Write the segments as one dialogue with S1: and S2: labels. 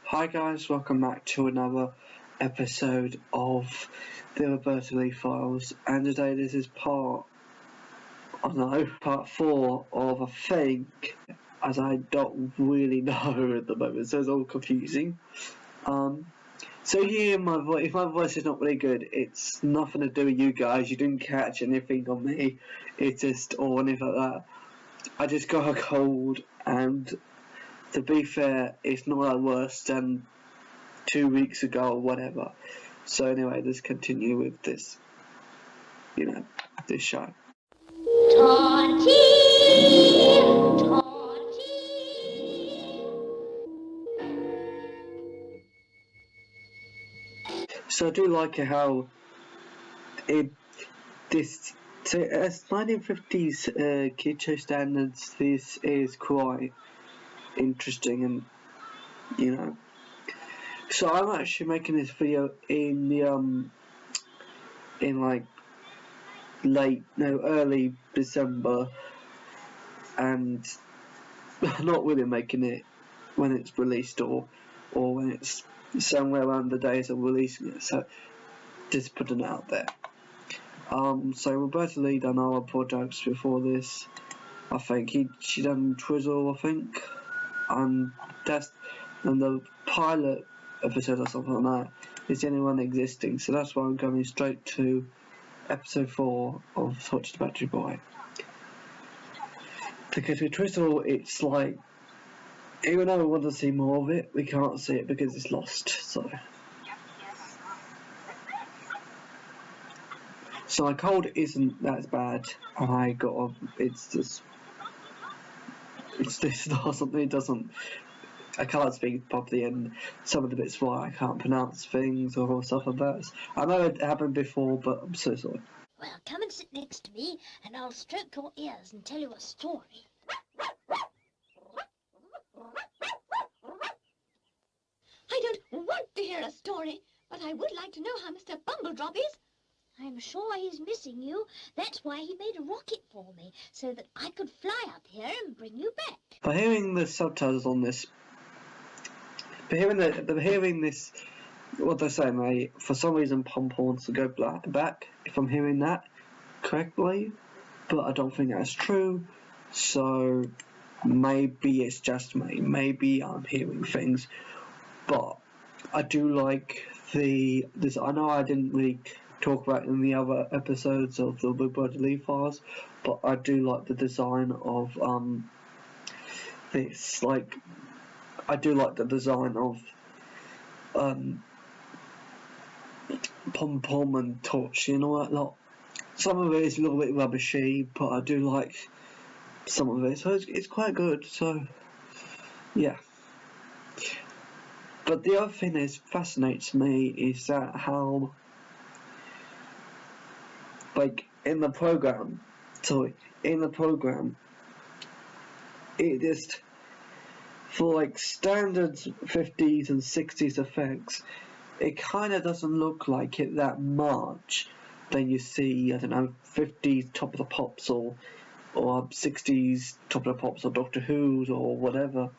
S1: Hi guys, welcome back to another episode of the Roberta Leigh Files, and today this is part 4 of a thing, as I don't really know at the moment, so it's all confusing. So here my voice, if my voice is not really good, it's nothing to do with you guys. You didn't catch anything on me, it's just or anything like that. I just got a cold, and to be fair, it's not that worse than 2 weeks ago or whatever. So anyway, let's continue with this, this show.
S2: Torchy!
S1: So I do like how as 1950s kid show standards, this is quite interesting, and So I'm actually making this video in the early December, and not really making it when it's released or when it's somewhere around the days of releasing it. So just putting it out there. So Roberta Leigh done our projects before this. I think she done Twizzle, I think, and the pilot episode or something like that is the only one existing. So that's why I'm going straight to episode 4 of Torchy The Battery Boy. Because with Twizzle, it's like, even though we want to see more of it, we can't see it because it's lost. So my cold isn't that bad. It's just it doesn't. I can't speak properly, and some of the bits why I can't pronounce things or stuff like that. I know it happened before, but I'm so sorry.
S2: Well, come and sit next to me, and I'll stroke your ears and tell you a story. I don't want to hear a story, but I would like to know how Mr. Bumbledrop is. I'm sure he's missing you. That's why he made a rocket for me, so that I could fly up here and bring you back.
S1: By hearing the subtitles on this, hearing this, what they're saying, mate, for some reason Pom wants to go back, if I'm hearing that correctly, but I don't think that's true, so maybe it's just me, maybe I'm hearing things, but I do like this. I know I didn't really talk about in the other episodes of the Roberta Leigh Files, but I do like the design of this. Like, I do like the design of Pom and Torchy and all that lot. Some of it is a little bit rubbishy, but I do like some of it, so it's quite good. So yeah. But the other thing that fascinates me is that how, like, in the program, it just, for like standard 50s and 60s effects, it kind of doesn't look like it that much. Then you see, I don't know, 50s Top of the Pops or 60s Top of the Pops or Doctor Who's or whatever,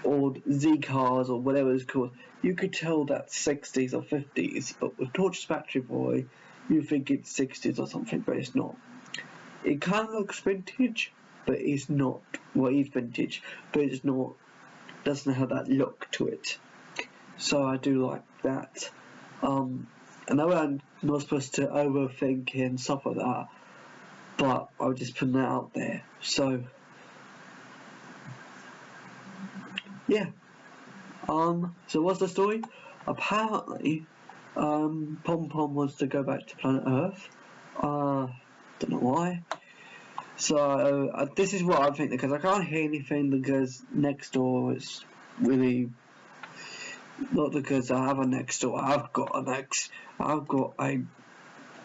S1: or Z-Cars or whatever it's called. You could tell that's 60s or 50s, but with Torchy The Battery Boy, you think it's 60s or something, but it's not. It kind of looks vintage, but it's not. Well, it's vintage, but it's not. Doesn't have that look to it. So I do like that. I know I'm not supposed to overthink it and stuff like that, but I'll just put that out there. So yeah. So what's the story? Apparently, Pom wants to go back to planet Earth. Don't know why. So this is what I'm thinking, because I can't hear anything because next door is really, not because I have a next door. I've got a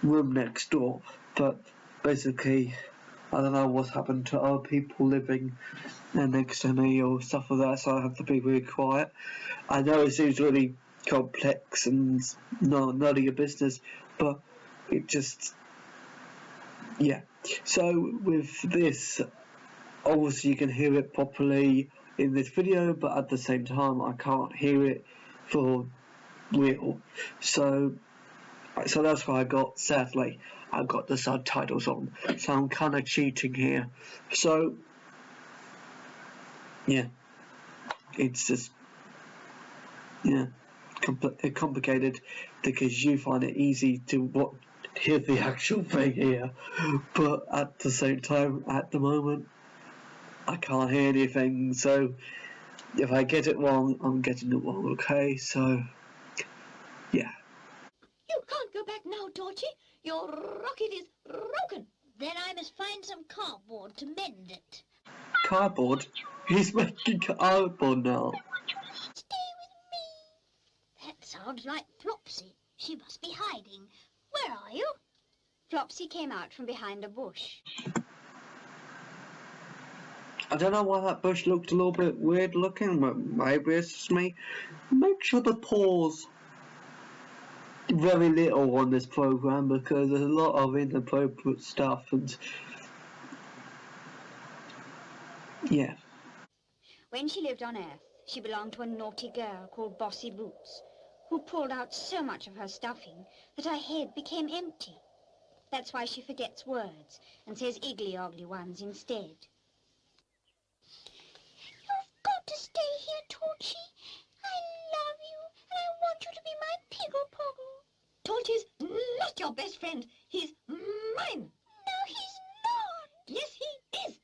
S1: room next door, but basically I don't know what's happened to other people living next to me or stuff like that, so I have to be really quiet. I know it seems really complex and none of your business, but it just, yeah. So with this, obviously you can hear it properly. in this video, but at the same time I can't hear it for real. So that's why sadly, I got the subtitles on. So I'm kind of cheating here. So yeah, it's just complicated because you find it easy to hear the actual thing here, but at the same time, at the moment, I can't hear anything. So if I get it wrong, I'm getting it wrong. Okay, so yeah.
S2: You can't go back now, Torchy. Your rocket is broken. Then I must find some cardboard to mend it.
S1: Cardboard? He's making cardboard now.
S2: Stay with me. That sounds like Flopsy. She must be hiding. Where are you? Flopsy came out from behind a bush.
S1: I don't know why that bush looked a little bit weird looking, but maybe it's just me. Make sure to pause very little on this program because there's a lot of inappropriate stuff and yeah.
S2: When she lived on Earth, she belonged to a naughty girl called Bossy Boots, who pulled out so much of her stuffing that her head became empty. That's why she forgets words and says iggly-oggly ones instead. You've got to stay here, Torchy. I love you, and I want you to be my piggle-poggle. Torchy's not your best friend. He's mine. No, he's not. Yes, he is.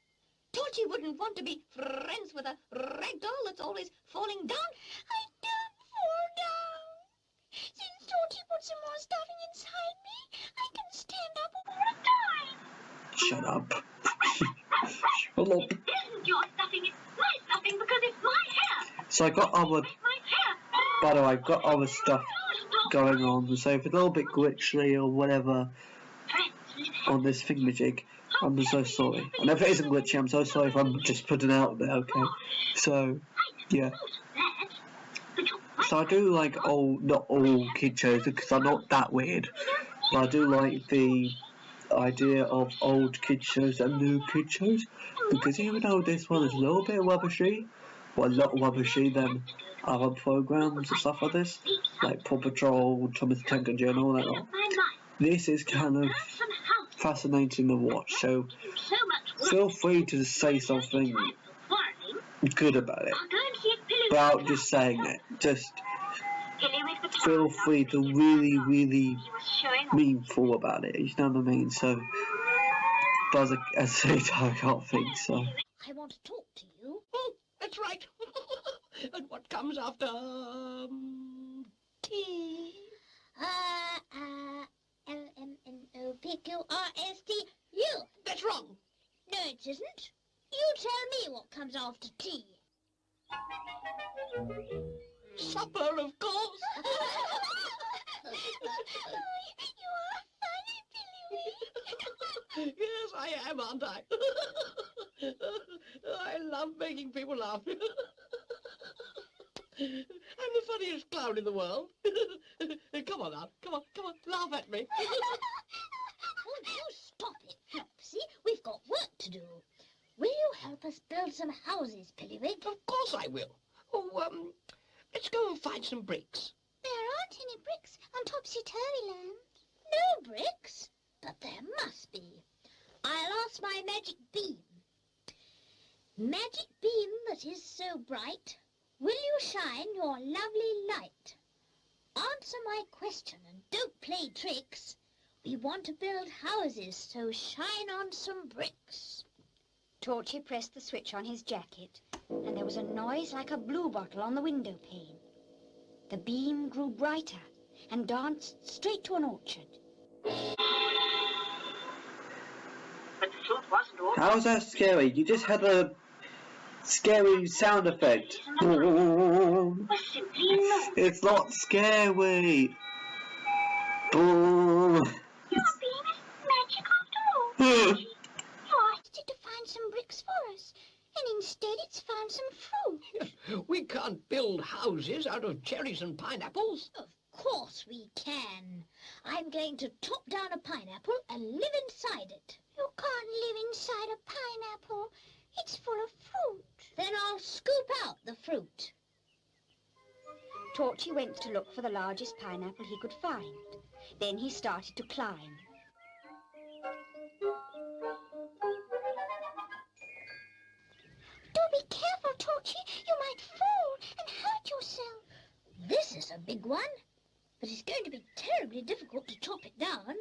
S2: Torchy wouldn't want to be friends with a rag doll that's always falling down. I don't fall down. Since Torchy put some more stuffing inside me, I can stand up all the time.
S1: Shut up.
S3: Shut up. It isn't your stuffing, it's my stuffing because it's my hair.
S1: So I got other, by the way, I've got other stuff going on, so if it's a little bit glitchy or whatever on this thingamajig, I'm so sorry. And if it isn't glitchy, I'm so sorry if I'm just putting it out there, okay? So, yeah. So I do like not all kid shows because I'm not that weird, but I do like the idea of old kid shows and new kid shows because even though this one is a little bit rubbishy, or a lot rubbishy than other programs and stuff like this, like Paw Patrol, Thomas the Tank Engine and all that lot, this is kind of fascinating to watch, so feel free to say something good about it without just saying it. Just feel free to really, really meaningful about it, you know what I mean? So, but as I say, I can't think, so.
S2: I want to talk to you.
S4: Oh, that's right. And what comes after tea?
S2: L-M-N-O-P-Q-R-S-T-U.
S4: That's wrong.
S2: No, it isn't. You tell me what comes after tea.
S4: Supper, of course.
S2: You are funny, Billy.
S4: Yes, I am, aren't I? I love making people laugh. I'm the funniest clown in the world. Come on now, come on, laugh at me.
S2: Won't you stop it, Flopsy? We've got work to do. Will you help us build some houses, Pillywig?
S4: Of course I will. Oh, let's go and find some bricks.
S2: There aren't any bricks on Topsy-Turvy-Land. No bricks? But there must be. I'll ask my magic beam. Magic beam that is so bright, will you shine your lovely light? Answer my question and don't play tricks. We want to build houses, so shine on some bricks. Torchy pressed the switch on his jacket, and there was a noise like a bluebottle on the window pane. The beam grew brighter and danced straight to an orchard.
S3: But the fruit wasn't all.
S1: How's that scary? You just had a scary sound effect. It's not scary.
S3: Your beam is magic after all. You asked it to find some bricks for us, and instead it's found some fruit.
S4: We can't build houses out of cherries and pineapples.
S2: Of course we can. I'm going to chop down a pineapple and live inside it.
S3: You can't live inside a pineapple.
S2: It's full of fruit. Then I'll scoop out the fruit. Torchy went to look for the largest pineapple he could find. Then he started to climb.
S3: Do be careful, Torchy. You might fall and hurt yourself.
S2: This is a big one, but it's going to be terribly difficult to chop it down.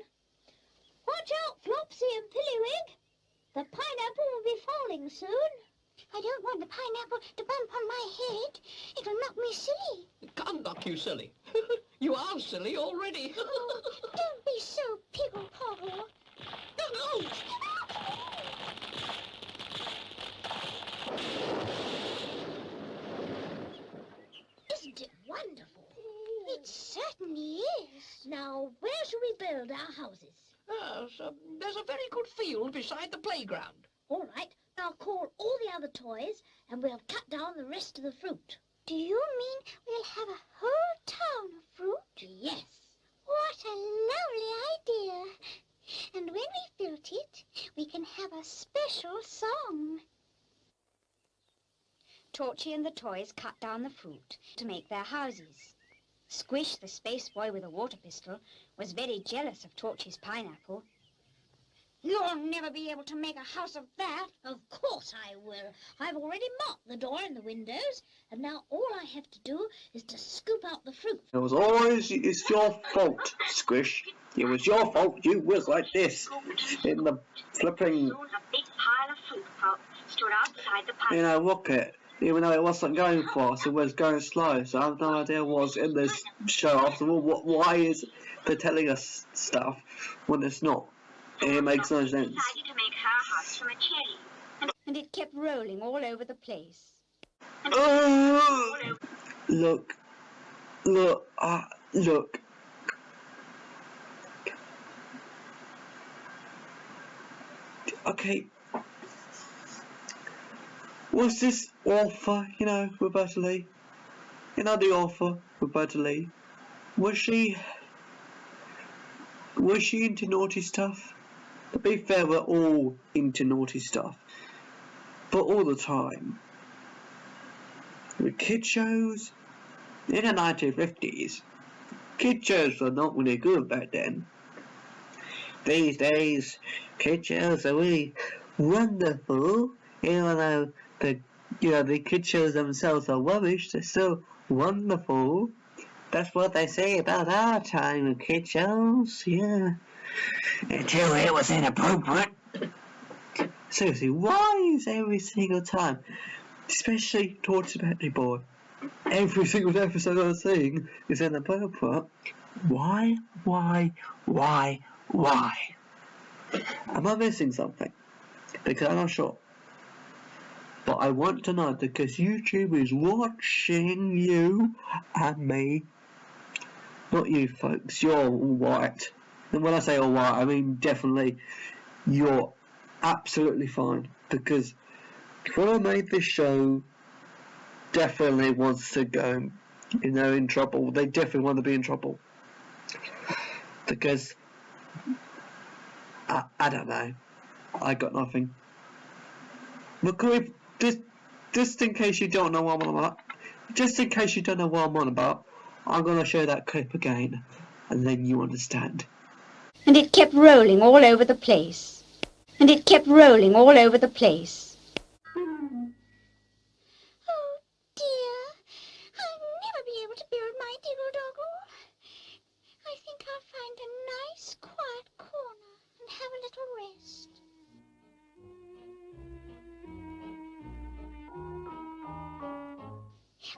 S2: Watch out, Flopsy and Pillywig. The pineapple will be falling soon.
S3: I don't want the pineapple to bump on my head. It'll knock me silly.
S4: It can't knock you silly. You are silly already.
S3: Oh, don't be so piggle-poggle.
S4: No.
S2: Isn't it wonderful?
S3: It certainly is.
S2: Now, where shall we build our houses?
S4: There's a very good field beside the playground.
S2: All right, I'll call all the other toys and we'll cut down the rest of the fruit.
S3: Do you mean we'll have a whole town of fruit?
S2: Yes.
S3: What a lovely idea. And when we built it, we can have a special song.
S2: Torchy and the toys cut down the fruit to make their houses. Squish, the space boy with a water pistol, was very jealous of Torchy's pineapple.
S3: You'll never be able to make a house of that.
S2: Of course I will. I've already marked the door and the windows, and now all I have to do is to scoop out the fruit.
S1: It was always it's your fault, Squish. It was your fault you was like this. In the flipping,
S5: Soon a big pile of fruit stood outside the pile.
S1: rocket. Even though it wasn't going fast, it was going slow. So I have no idea what's in this show. After all, why is they telling us stuff when it's not? It makes no sense.
S5: Decided to make her house from a cherry.
S2: And it kept rolling all over the place.
S1: Look. Okay. Was this author, Roberta Leigh? The author, Roberta Leigh? Was she into naughty stuff? To be fair, we're all into naughty stuff. But all the time. With kid shows, in the 1950s, kid shows were not really good back then. These days, kid shows are really wonderful, even though the kid shows themselves are rubbish, they're still wonderful. That's what they say about our time of kid shows, yeah. Until it was inappropriate. Seriously, why is every single time, especially Torchy The Battery Boy, every single episode I'm seeing is inappropriate? Why? Am I missing something? Because I'm not sure. But I want to know because YouTube is watching you and me. Not you folks, you're all white. And when I say all white, I mean definitely you're absolutely fine. Because whoever made this show definitely wants to go, in trouble. They definitely want to be in trouble. Because, I don't know. I got nothing. But can we, just in case you don't know what I'm on about, I'm going to show that clip again, and then you understand.
S2: And it kept rolling all over the place.
S3: Oh dear, I'll never be able to build my diggle-doggle. I think I'll find a nice quiet corner and have a little rest.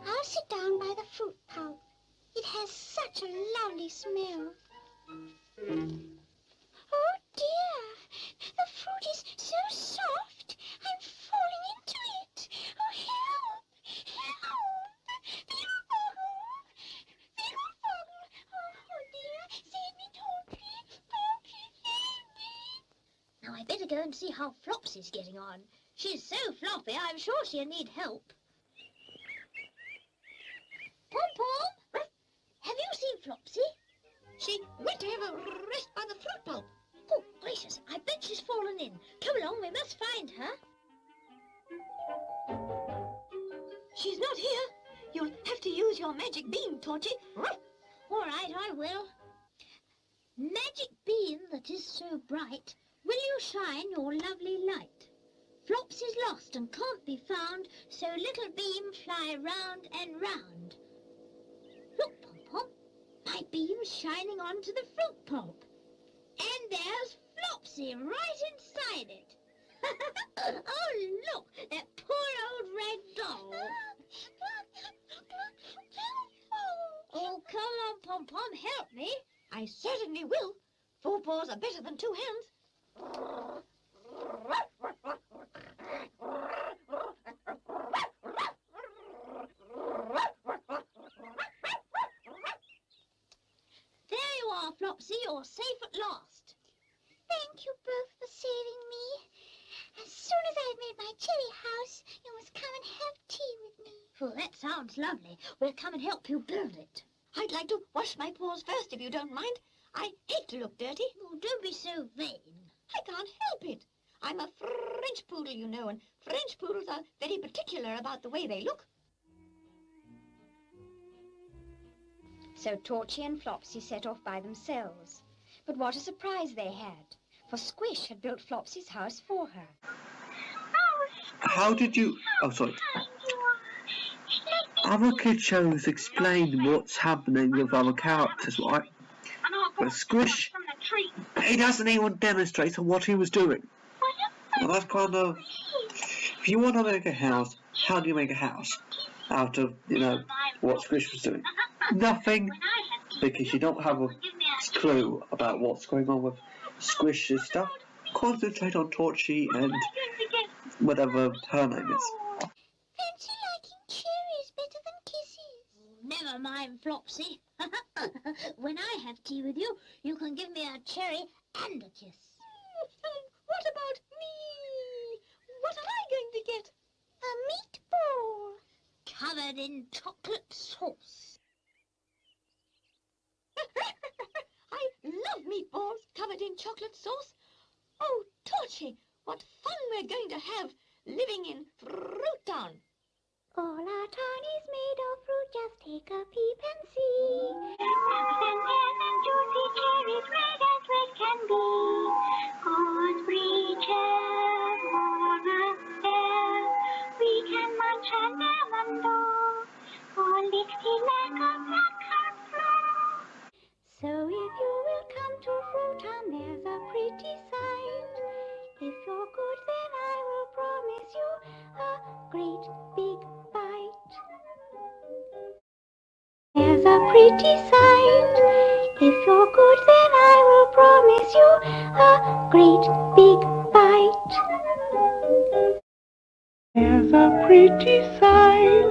S3: I'll sit down by the fruit pulp. It has such a lovely smell. Oh dear, the fruit is so soft. I'm falling into it. Oh, help! Help! Oh dear, save me, Torchy. Torchy, save me.
S2: Now I better go and see how Flopsy's getting on. She's so floppy, I'm sure she'll need help. Pom-Pom, have you seen Flopsy?
S4: She went to have a rest by the fruit pulp.
S2: Oh, gracious, I bet she's fallen in. Come along, we must find her. your magic beam, Torchy.
S3: All right, I will. Magic beam that is so bright, will you shine your lovely light? Flopsy's lost and can't be found, so little beam fly round and round. Look, Pom-Pom, my beam's shining onto the fruit pulp. And there's Flopsy right inside it. Oh, look, that poor old red doll. Oh, come on, Pom-Pom, help me.
S2: I certainly will. 4 paws are better than 2 hands.
S3: There you are, Flopsy, you're safe at last.
S6: Thank you both for saving me. As soon as I've made my cherry house, you must come and have tea with me.
S3: Oh, that sounds lovely. We'll come and help you build it.
S2: I'd like to wash my paws first, if you don't mind. I hate to look dirty.
S3: Oh, don't be so vain.
S2: I can't help it. I'm a French poodle, you know, and French poodles are very particular about the way they look.
S7: So Torchy and Flopsy set off by themselves. But what a surprise they had, for Squish had built Flopsy's house for her.
S1: How did you... Oh, sorry. Other kids shows explain what's happening with other characters, right? But Squish, he doesn't even demonstrate on what he was doing. Well, that's kind of... If you want to make a house, how do you make a house? Out of, you know, what Squish was doing. Nothing, because you don't have a clue about what's going on with Squish's stuff. Concentrate on Torchy and whatever her name is.
S6: Fancy liking cherries better than kisses.
S3: Never mind, Flopsy. When I have tea with you, you can give me a cherry and a kiss.
S2: What about me? What am I going to get?
S6: A meatball.
S3: Covered in chocolate sauce.
S2: I love meatballs covered in chocolate sauce. Oh, Torchy, what fun we're going to have living in Fruitown.
S6: All our town is made of fruit, just take a peep and see.
S5: Apples and pears and juicy cherries, red as red can be. Gooseberry cherries, walnuts there. We can munch and lemon though, or lick the lacquer black floor.
S6: So if you will come to Fruitown, there's a pretty sight. If you're good, then I will promise you a great big bite. There's a pretty sight. If you're good, then I will promise you a great big bite. There's a pretty sight.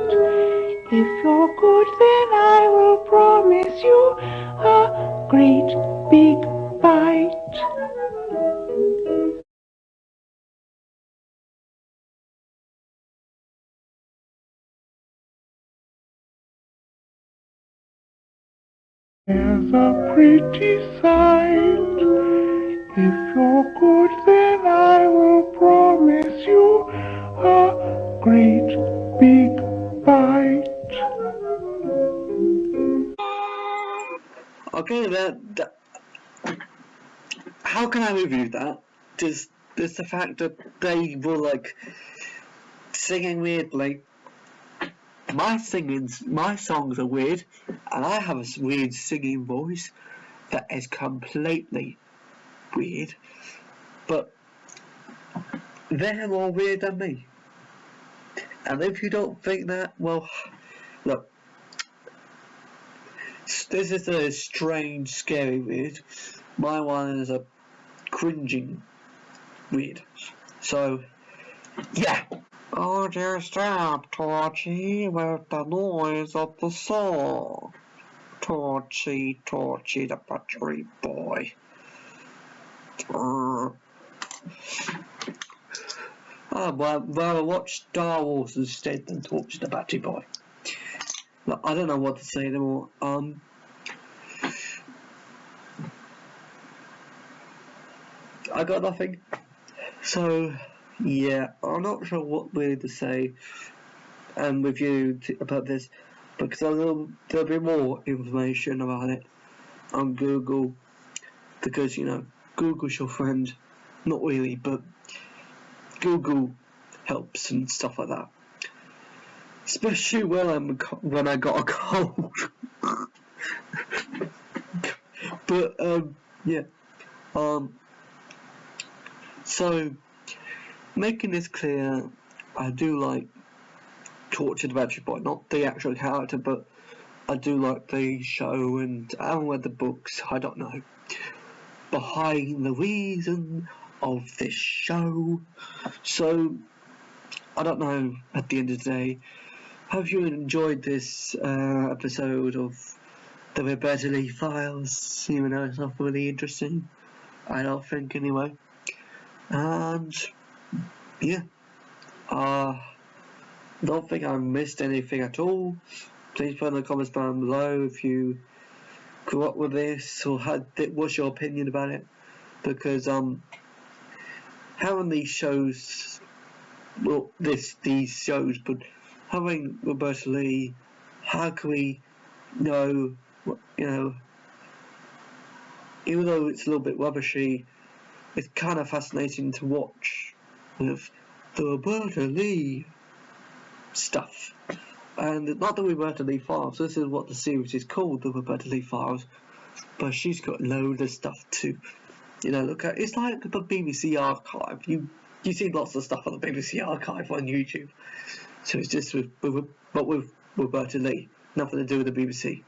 S6: If you're good, then I will promise you a great big bite. There's a pretty sight. If you're good, then I will promise you a great big bite.
S1: Okay, how can I review that? Just the fact that they were like singing weirdly. My songs are weird, and I have a weird singing voice that is completely weird. But they're more weird than me. And if you don't think that, well, look. This is a strange, scary weird. My one is a cringing weird. So, yeah. Oh, dear, stop, Torchy, with the noise of the song. Torchy, Torchy, the Battery Boy. Well, I watched Star Wars instead than Torchy the Battery Boy. Look, I don't know what to say anymore. I got nothing. So, yeah, I'm not sure what really to say and review about this. because there'll be more information about it on Google, because Google's your friend. Not really, but Google helps and stuff like that, especially when I got a cold. But yeah, so making this clear, I do like Torchy The Battery Boy, not the actual character, but I do like the show, and I haven't read the books. I don't know behind the reason of this show, so I don't know. At the end of the day, hope you enjoyed this episode of the Roberta Leigh Files, even though it's not really interesting, I don't think, anyway. And yeah, don't think I missed anything at all. Please put in the comments down below if you grew up with this, or what's your opinion about it, because having these shows, well, these shows, but having Roberta Leigh, how can we know, even though it's a little bit rubbishy, it's kind of fascinating to watch with the Roberta Leigh stuff. And not the Roberta Leigh Files, this is what the series is called, the Roberta Leigh Files, but she's got loads of stuff to look at. It's like the BBC archive. You see lots of stuff on the BBC archive on YouTube, so it's just with Roberta Leigh, nothing to do with the BBC.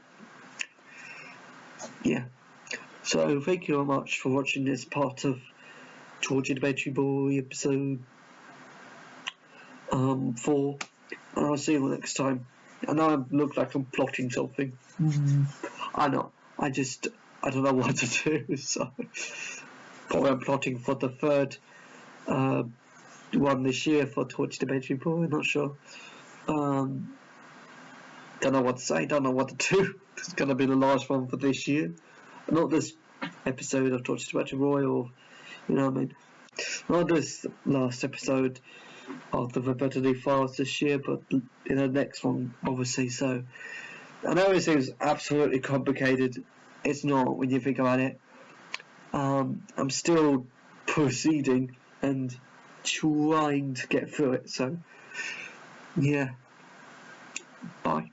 S1: Yeah, so thank you very much for watching this part of Torchy The Battery Boy episode 4, and I'll see you next time. I know I look like I'm plotting something. I know, I don't know what to do, so probably I'm plotting for the third one this year for Torchy The Battery Boy. I'm not sure. Don't know what to say, don't know what to do. It's going to be the last one for this year. Not this episode of Torchy The Battery Boy, or, not this last episode of the Roberta Leigh Files this year, but the next one, obviously. So I know it seems absolutely complicated. It's not when you think about it. I'm still proceeding and trying to get through it, so yeah, bye.